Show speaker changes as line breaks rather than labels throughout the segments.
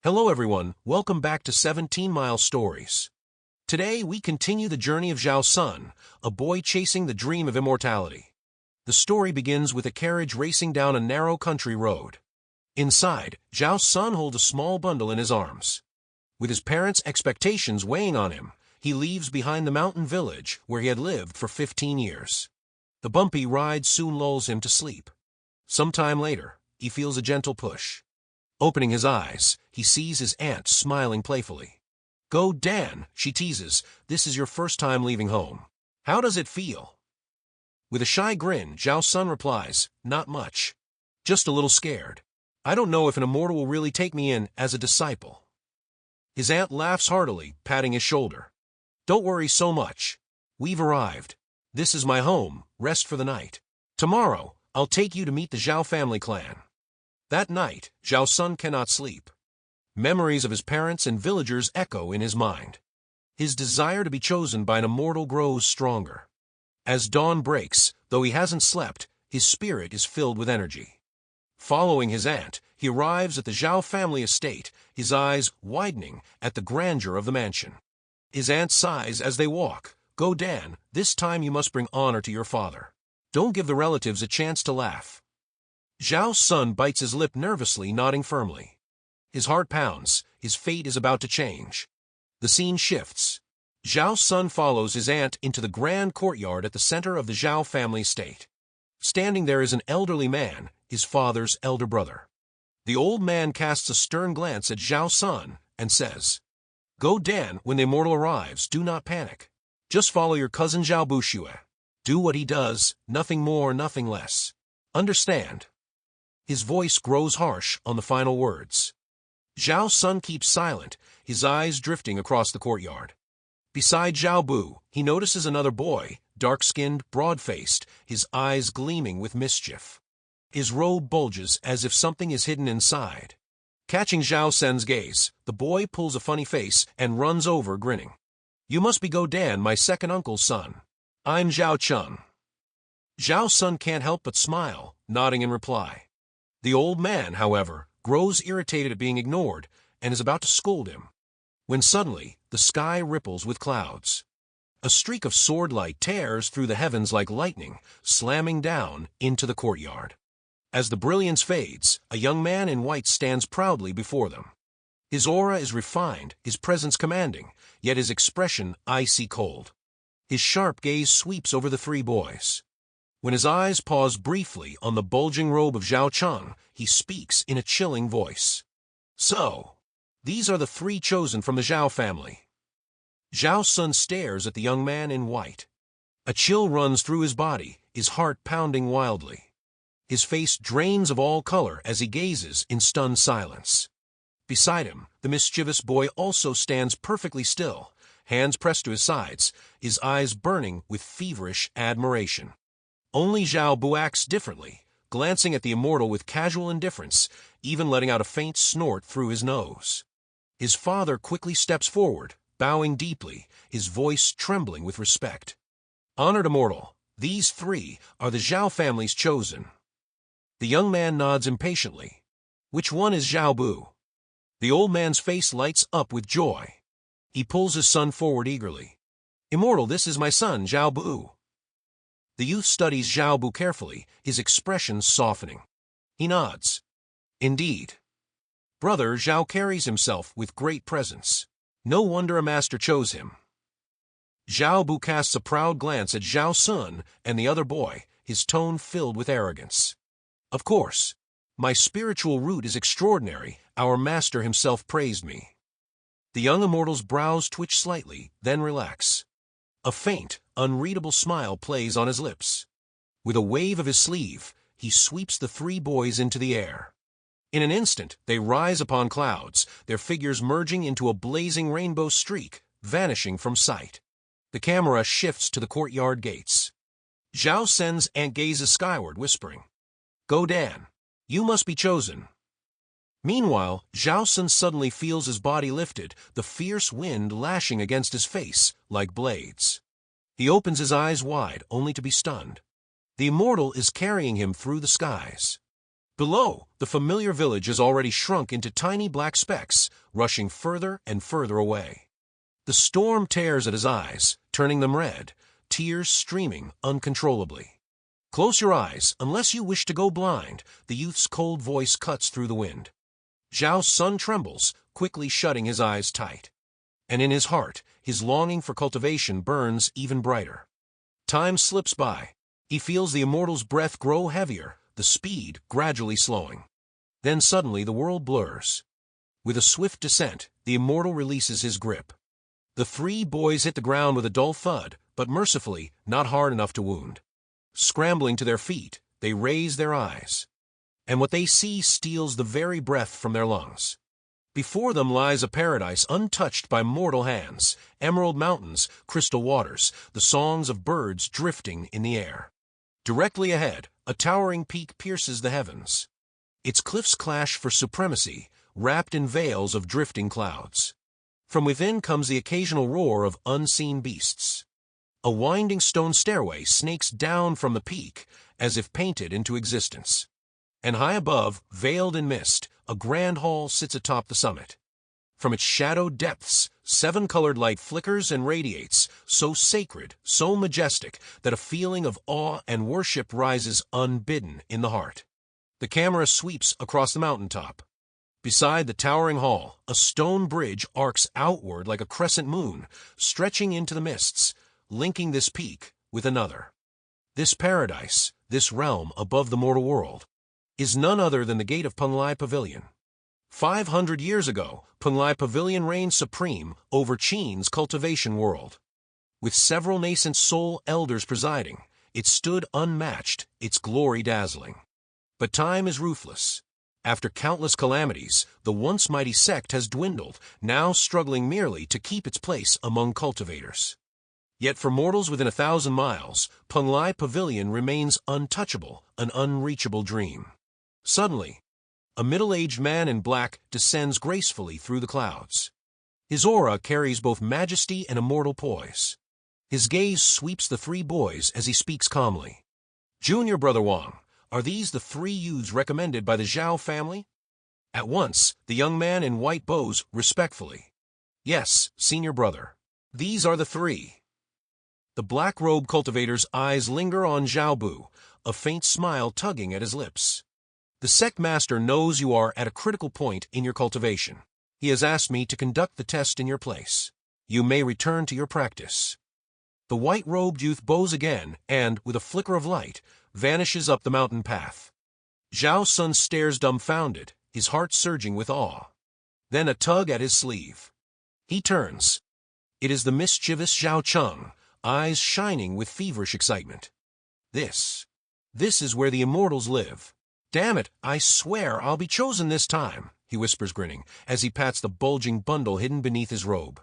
Hello everyone, welcome back to 17 Mile Stories. Today we continue the journey of Zhao Sen, a boy chasing the dream of immortality. The story begins with a carriage racing down a narrow country road. Inside, Zhao Sen holds a small bundle in his arms. With his parents' expectations weighing on him, he leaves behind the mountain village where he had lived for 15 years. The bumpy ride soon lulls him to sleep. Some time later, he feels a gentle push. Opening his eyes, he sees his aunt smiling playfully. "Go, Dan," she teases, "this is your first time leaving home. How does it feel?" With a shy grin, Zhao Sen replies, "Not much. Just a little scared. I don't know if an immortal will really take me in as a disciple." His aunt laughs heartily, patting his shoulder. "Don't worry so much. We've arrived. This is my home, rest for the night. Tomorrow, I'll take you to meet the Zhao family clan." That night, Zhao Sen cannot sleep. Memories of his parents and villagers echo in his mind. His desire to be chosen by an immortal grows stronger. As dawn breaks, though he hasn't slept, his spirit is filled with energy. Following his aunt, he arrives at the Zhao family estate, his eyes widening at the grandeur of the mansion. His aunt sighs as they walk. "Go, Dan, this time you must bring honor to your father. Don't give the relatives a chance to laugh." Zhao Sen bites his lip nervously, nodding firmly. His heart pounds, his fate is about to change. The scene shifts. Zhao Sen follows his aunt into the grand courtyard at the center of the Zhao family estate. Standing there is an elderly man, his father's elder brother. The old man casts a stern glance at Zhao Sen and says, "Go, Dan, when the immortal arrives, do not panic. Just follow your cousin Zhao Bushue. Do what he does, nothing more, nothing less. Understand?" His voice grows harsh on the final words. Zhao Sen keeps silent, his eyes drifting across the courtyard. Beside Zhao Bu, he notices another boy, dark-skinned, broad-faced, his eyes gleaming with mischief. His robe bulges as if something is hidden inside. Catching Zhao Sen's gaze, the boy pulls a funny face and runs over, grinning. "You must be Go Dan, my second uncle's son. I'm Zhao Chun." Zhao Sen can't help but smile, nodding in reply. The old man, however, grows irritated at being ignored and is about to scold him, when suddenly the sky ripples with clouds. A streak of sword light tears through the heavens like lightning, slamming down into the courtyard. As the brilliance fades, a young man in white stands proudly before them. His aura is refined, his presence commanding, yet his expression icy cold. His sharp gaze sweeps over the three boys. When his eyes pause briefly on the bulging robe of Zhao Chun, he speaks in a chilling voice. "So, these are the three chosen from the Zhao family." Zhao Sen stares at the young man in white. A chill runs through his body, his heart pounding wildly. His face drains of all color as he gazes in stunned silence. Beside him, the mischievous boy also stands perfectly still, hands pressed to his sides, his eyes burning with feverish admiration. Only Zhao Bu acts differently, glancing at the immortal with casual indifference, even letting out a faint snort through his nose. His father quickly steps forward, bowing deeply, his voice trembling with respect. "Honored immortal, these three are the Zhao family's chosen." The young man nods impatiently. "Which one is Zhao Bu?" The old man's face lights up with joy. He pulls his son forward eagerly. "Immortal, this is my son, Zhao Bu." The youth studies Zhao Bu carefully, his expression softening. He nods. "Indeed. Brother Zhao carries himself with great presence. No wonder a master chose him." Zhao Bu casts a proud glance at Zhao Sen and the other boy, his tone filled with arrogance. "Of course. My spiritual root is extraordinary. Our master himself praised me." The young immortal's brows twitch slightly, then relax. A faint, unreadable smile plays on his lips. With a wave of his sleeve, he sweeps the three boys into the air. In an instant, they rise upon clouds, their figures merging into a blazing rainbow streak, vanishing from sight. The camera shifts to the courtyard gates. Zhao Sen's aunt gazes skyward, whispering, "Go Dan, you must be chosen." Meanwhile, Zhao Sen suddenly feels his body lifted, the fierce wind lashing against his face like blades. He opens his eyes wide, only to be stunned. The immortal is carrying him through the skies. Below, the familiar village has already shrunk into tiny black specks, rushing further and further away. The storm tears at his eyes, turning them red, tears streaming uncontrollably. "Close your eyes, unless you wish to go blind," the youth's cold voice cuts through the wind. Zhao Sen trembles, quickly shutting his eyes tight. And in his heart, his longing for cultivation burns even brighter. Time slips by. He feels the immortal's breath grow heavier, the speed gradually slowing. Then suddenly the world blurs. With a swift descent, the immortal releases his grip. The three boys hit the ground with a dull thud, but mercifully not hard enough to wound. Scrambling to their feet, they raise their eyes. And what they see steals the very breath from their lungs. Before them lies a paradise untouched by mortal hands, emerald mountains, crystal waters, the songs of birds drifting in the air. Directly ahead, a towering peak pierces the heavens. Its cliffs clash for supremacy, wrapped in veils of drifting clouds. From within comes the occasional roar of unseen beasts. A winding stone stairway snakes down from the peak, as if painted into existence. And high above, veiled in mist, a grand hall sits atop the summit. From its shadowed depths, seven-colored light flickers and radiates, so sacred, so majestic, that a feeling of awe and worship rises unbidden in the heart. The camera sweeps across the mountaintop. Beside the towering hall, a stone bridge arcs outward like a crescent moon, stretching into the mists, linking this peak with another. This paradise, this realm above the mortal world, is none other than the gate of Penglai Pavilion. 500 years ago, Penglai Pavilion reigned supreme over Qin's cultivation world. With several nascent soul elders presiding, it stood unmatched, its glory dazzling. But time is ruthless. After countless calamities, the once mighty sect has dwindled, now struggling merely to keep its place among cultivators. Yet for mortals within 1,000 miles, Penglai Pavilion remains untouchable, an unreachable dream. Suddenly, a middle-aged man in black descends gracefully through the clouds. His aura carries both majesty and immortal poise. His gaze sweeps the three boys as he speaks calmly. "Junior Brother Wang, are these the three youths recommended by the Zhao family?" At once, the young man in white bows respectfully. "Yes, senior brother. These are the three." The black-robed cultivator's eyes linger on Zhao Bu, a faint smile tugging at his lips. "The sect master knows you are at a critical point in your cultivation. He has asked me to conduct the test in your place. You may return to your practice." The white-robed youth bows again and, with a flicker of light, vanishes up the mountain path. Zhao Sen stares dumbfounded, his heart surging with awe. Then a tug at his sleeve. He turns. It is the mischievous Zhao Cheng, eyes shining with feverish excitement. This is where the immortals live. "Damn it, I swear I'll be chosen this time," he whispers grinning, as he pats the bulging bundle hidden beneath his robe.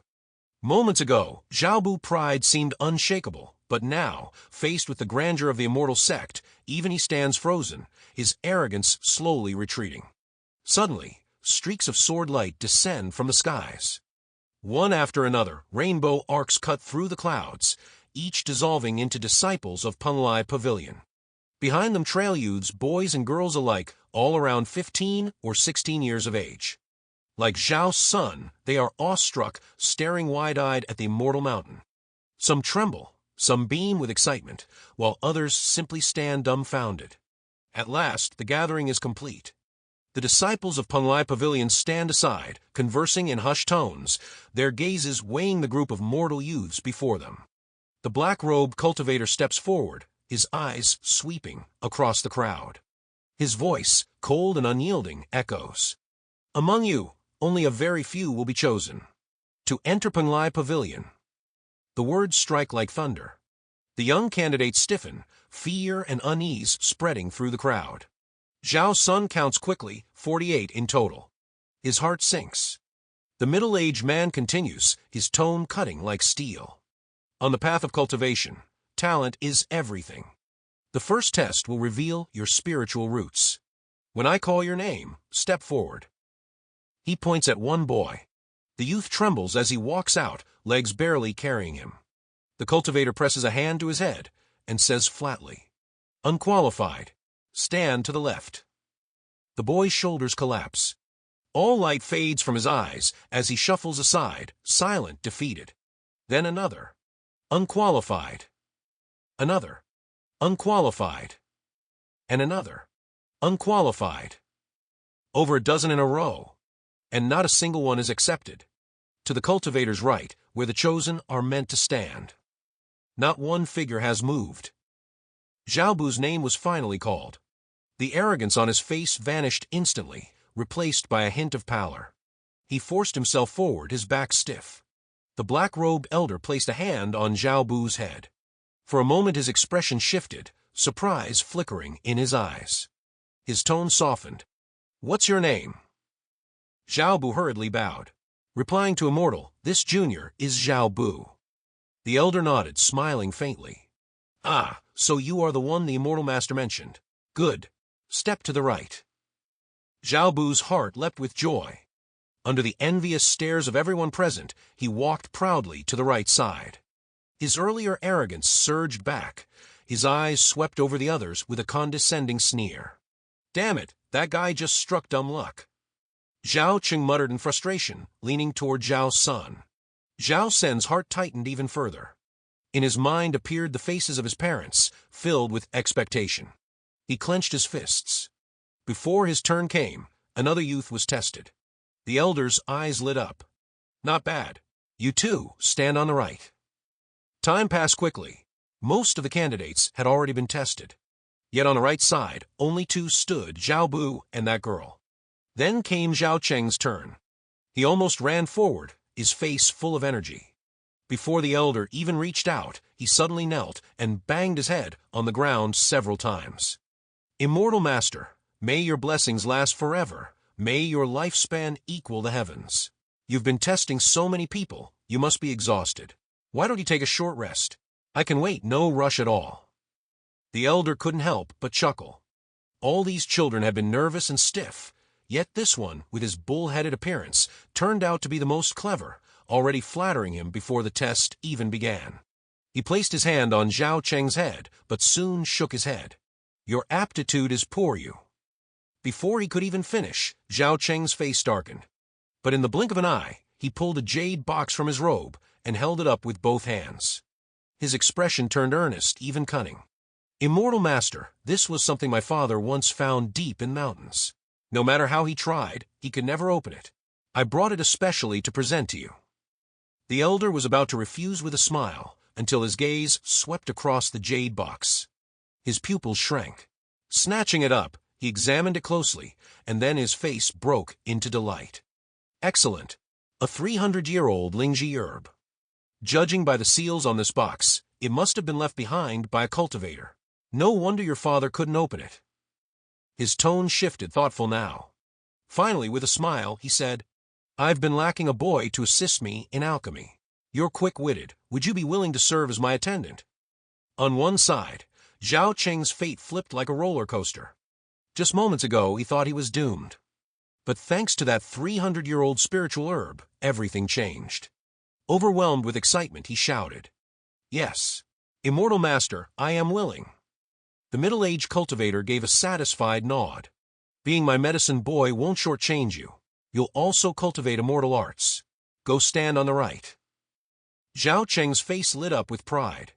Moments ago, Zhao Bu's pride seemed unshakable, but now, faced with the grandeur of the immortal sect, even he stands frozen, his arrogance slowly retreating. Suddenly, streaks of sword light descend from the skies. One after another, rainbow arcs cut through the clouds, each dissolving into disciples of Penglai Pavilion. Behind them trail youths, boys and girls alike, all around 15 or 16 years of age. Like Zhao Sen, they are awestruck, staring wide-eyed at the immortal mountain. Some tremble, some beam with excitement, while others simply stand dumbfounded. At last, the gathering is complete. The disciples of Penglai Pavilion stand aside, conversing in hushed tones, their gazes weighing the group of mortal youths before them. The black-robed cultivator steps forward, his eyes sweeping across the crowd. His voice, cold and unyielding, echoes. "Among you, only a very few will be chosen to enter Penglai Pavilion." The words strike like thunder. The young candidates stiffen, fear and unease spreading through the crowd. Zhao Sen counts quickly, 48 in total. His heart sinks. The middle-aged man continues, his tone cutting like steel. "On the path of cultivation, talent is everything. The first test will reveal your spiritual roots. When I call your name, step forward." He points at one boy. The youth trembles as he walks out, legs barely carrying him. The cultivator presses a hand to his head and says flatly, "Unqualified. Stand to the left." The boy's shoulders collapse. All light fades from his eyes as he shuffles aside, silent, defeated. Then another. Unqualified. Another. Unqualified. And another. Unqualified. Over a dozen in a row. And not a single one is accepted. To the cultivator's right, where the chosen are meant to stand. Not one figure has moved. Zhao Bu's name was finally called. The arrogance on his face vanished instantly, replaced by a hint of pallor. He forced himself forward, his back stiff. The black-robed elder placed a hand on Zhao Bu's head. For a moment his expression shifted, surprise flickering in his eyes. His tone softened. "What's your name?" Zhao Bu hurriedly bowed. Replying to Immortal, "This junior is Zhao Bu." The elder nodded, smiling faintly. "Ah, so you are the one the Immortal Master mentioned. Good. Step to the right." Zhao Bu's heart leapt with joy. Under the envious stares of everyone present, he walked proudly to the right side. His earlier arrogance surged back. His eyes swept over the others with a condescending sneer. "Damn it, that guy just struck dumb luck." Zhao Qing muttered in frustration, leaning toward Zhao Sen. Zhao Sen's heart tightened even further. In his mind appeared the faces of his parents, filled with expectation. He clenched his fists. Before his turn came, another youth was tested. The elder's eyes lit up. "Not bad. You too, stand on the right." Time passed quickly. Most of the candidates had already been tested. Yet on the right side, only two stood, Zhao Bu and that girl. Then came Zhao Cheng's turn. He almost ran forward, his face full of energy. Before the elder even reached out, he suddenly knelt and banged his head on the ground several times. "Immortal Master, may your blessings last forever. May your lifespan equal the heavens. You've been testing so many people, you must be exhausted. Why don't you take a short rest? I can wait, no rush at all." The elder couldn't help but chuckle. All these children had been nervous and stiff, yet this one, with his bull-headed appearance, turned out to be the most clever, already flattering him before the test even began. He placed his hand on Zhao Cheng's head, but soon shook his head. "Your aptitude is poor, you." Before he could even finish, Zhao Cheng's face darkened. But in the blink of an eye, he pulled a jade box from his robe and held it up with both hands. His expression turned earnest, even cunning. "Immortal Master, this was something my father once found deep in mountains. No matter how he tried, he could never open it. I brought it especially to present to you." The elder was about to refuse with a smile, until his gaze swept across the jade box. His pupils shrank. Snatching it up, he examined it closely, and then his face broke into delight. "Excellent. A 300-year-old Lingji herb. Judging by the seals on this box, it must have been left behind by a cultivator. No wonder your father couldn't open it." His tone shifted, thoughtful now. Finally, with a smile, he said, "I've been lacking a boy to assist me in alchemy. You're quick-witted. Would you be willing to serve as my attendant?" On one side, Zhao Cheng's fate flipped like a roller coaster. Just moments ago, he thought he was doomed. But thanks to that 300-year-old spiritual herb, everything changed. Overwhelmed with excitement, he shouted, "Yes, Immortal Master, I am willing." The middle-aged cultivator gave a satisfied nod. "Being my medicine boy won't shortchange you. You'll also cultivate immortal arts. Go stand on the right." Zhao Cheng's face lit up with pride.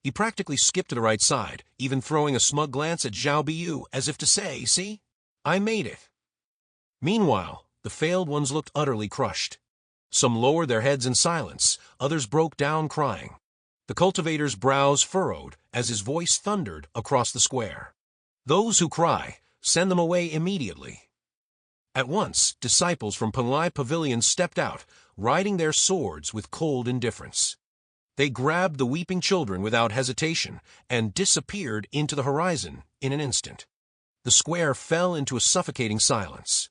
He practically skipped to the right side, even throwing a smug glance at Zhao Bu as if to say, "See? I made it." Meanwhile, the failed ones looked utterly crushed. Some lowered their heads in silence, others broke down crying. The cultivator's brows furrowed as his voice thundered across the square. "Those who cry, send them away immediately." At once, disciples from Penglai Pavilion stepped out, riding their swords with cold indifference. They grabbed the weeping children without hesitation and disappeared into the horizon in an instant. The square fell into a suffocating silence.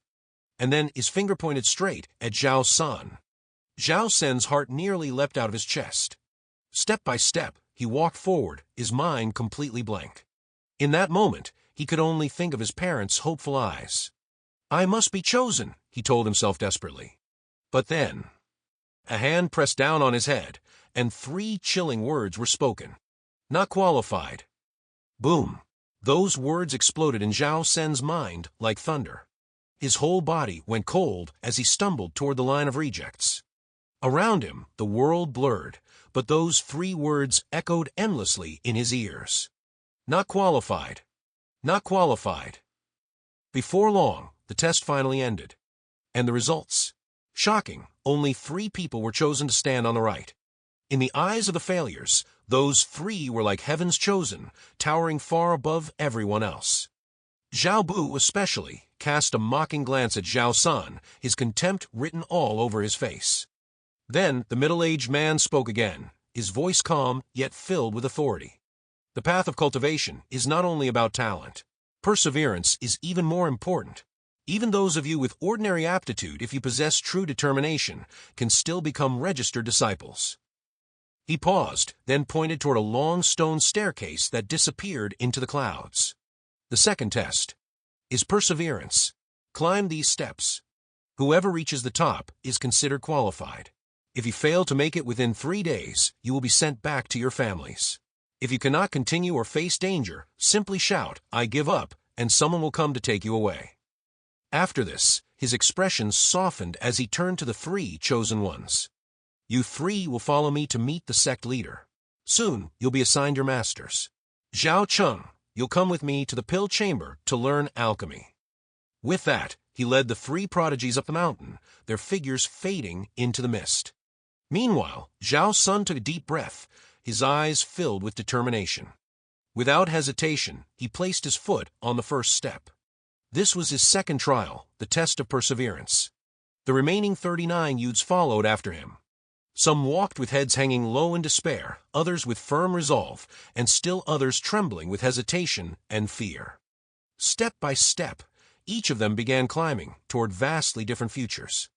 And then his finger pointed straight at Zhao Sen. Zhao Sen's heart nearly leapt out of his chest. Step by step, he walked forward, his mind completely blank. In that moment, he could only think of his parents' hopeful eyes. "I must be chosen," he told himself desperately. But then, a hand pressed down on his head, and 3 chilling words were spoken. "Not qualified." Boom! Those words exploded in Zhao Sen's mind like thunder. His whole body went cold as he stumbled toward the line of rejects. Around him, the world blurred, but those 3 words echoed endlessly in his ears. Not qualified. Not qualified. Before long, the test finally ended. And the results? Shocking, only 3 people were chosen to stand on the right. In the eyes of the failures, those 3 were like heaven's chosen, towering far above everyone else. Zhao Bu especially cast a mocking glance at Zhao Sen, his contempt written all over his face. Then the middle-aged man spoke again, his voice calm yet filled with authority. The path of cultivation is not only about talent. Perseverance is even more important. Even those of you with ordinary aptitude, if you possess true determination, can still become registered disciples. He paused, then pointed toward a long stone staircase that disappeared into the clouds. The second test is perseverance. Climb these steps. Whoever reaches the top is considered qualified. If you fail to make it within 3 days, you will be sent back to your families. If you cannot continue or face danger, simply shout, "I give up," and someone will come to take you away. After this, his expression softened as he turned to the 3 chosen ones. You 3 will follow me to meet the sect leader. Soon, you'll be assigned your masters. Zhao Cheng, you'll come with me to the pill chamber to learn alchemy. With that, he led the 3 prodigies up the mountain, their figures fading into the mist. Meanwhile, Zhao Sen took a deep breath, his eyes filled with determination. Without hesitation, he placed his foot on the first step. This was his second trial, the test of perseverance. The remaining 39 youths followed after him. Some walked with heads hanging low in despair, others with firm resolve, and still others trembling with hesitation and fear. Step by step, each of them began climbing toward vastly different futures.